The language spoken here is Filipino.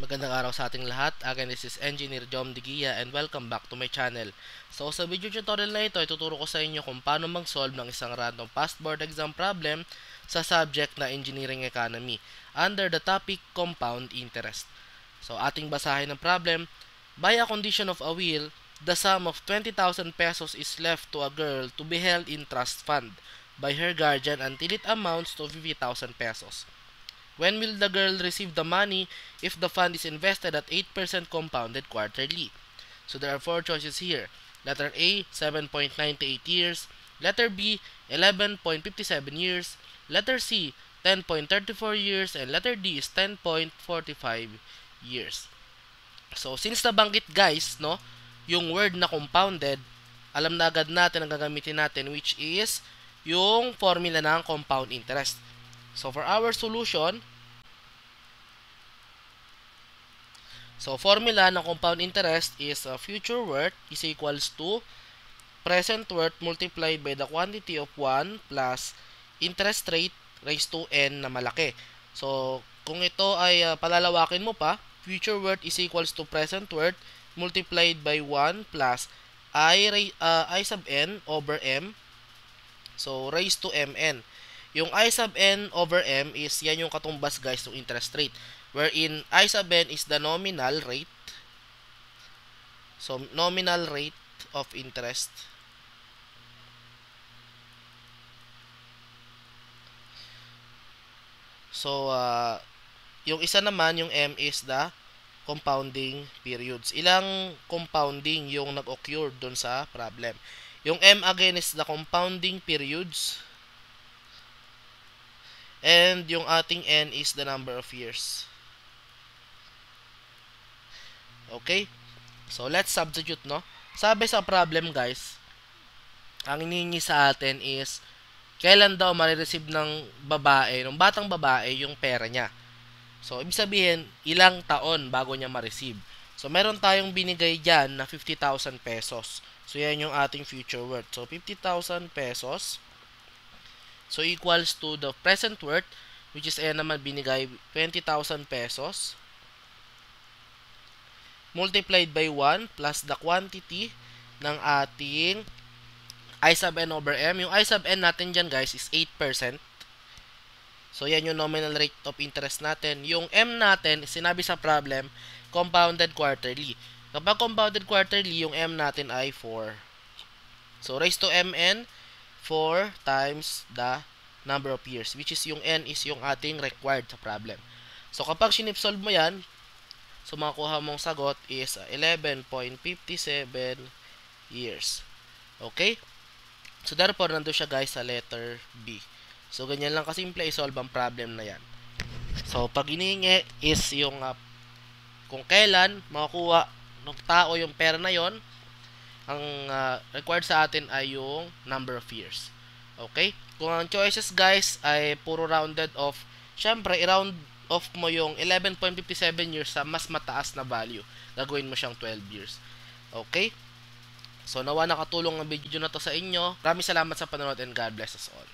Magandang araw sa ating lahat. Again, this is Engineer Jom Digia and welcome back to my channel. So sa video tutorial na ito, ituturo ko sa inyo kung paano mag-solve ng isang random past board exam problem sa subject na Engineering Economy under the topic Compound Interest. So ating basahin ng problem. By a condition of a will, the sum of 20,000 pesos is left to a girl to be held in trust fund by her guardian until it amounts to 50,000 pesos. When will the girl receive the money if the fund is invested at 8% compounded quarterly? So there are four choices here. Letter A, 7.98 years. Letter B, 11.57 years. Letter C, 10.34 years. And letter D is 10.45 years. So since nabanggit guys, no, yung word na compounded, alam na agad natin ang gagamitin natin, which is yung formula ng compound interest. So for our solution, formula ng compound interest is future worth is equals to present worth multiplied by the quantity of 1 plus interest rate raised to n na malaki. So kung ito ay palalawakin mo pa, future worth is equals to present worth multiplied by 1 plus I sub n over m, so raised to mn. Yung I sub n over m is yan yung katumbas guys ng interest rate, wherein I sub n is the nominal rate. So nominal rate of interest. So yung isa naman, yung m is the compounding periods. Ilang compounding yung nag-occur doon sa problem. Yung m again is the compounding periods. And yung ating n is the number of years. Okay? So, let's substitute, no? Sabi sa problem, guys, ang hinihingi sa atin is kailan daw marireceive ng babae, ng batang babae, yung pera niya. So, ibig sabihin, ilang taon bago niya ma-receive. So, meron tayong binigay dyan na 50,000 pesos. So, yan yung ating future worth. So, 50,000 pesos. So, equals to the present worth, which is ayan naman binigay 20,000 pesos. Multiplied by 1 plus the quantity ng ating I sub n over m. Yung I sub n natin dyan guys is 8%. So, yan yung nominal rate of interest natin. Yung m natin, sinabi sa problem, compounded quarterly. Kapag compounded quarterly, yung m natin ay 4. So, raised to mn, 4 times the number of years, which is yung n is yung ating required sa problem. So, kapag sinipsolve mo yan, so makuha mong sagot is 11.57 years. Okay? So, therefore, nandun siya guys sa letter B. So, ganyan lang kasimple i-solve ang problem na yan. So, pag inihingi is yung kung kailan makukuha ng tao yung pera na yon, ang required sa atin ay yung number of years. Okay? Kung ang choices guys ay puro rounded off, syempre i-round off mo yung 11.57 years sa mas mataas na value. Gagawin mo siyang 12 years. Okay? So nawa nakatulong ang video na to sa inyo. Maraming salamat sa panonood and God bless us all.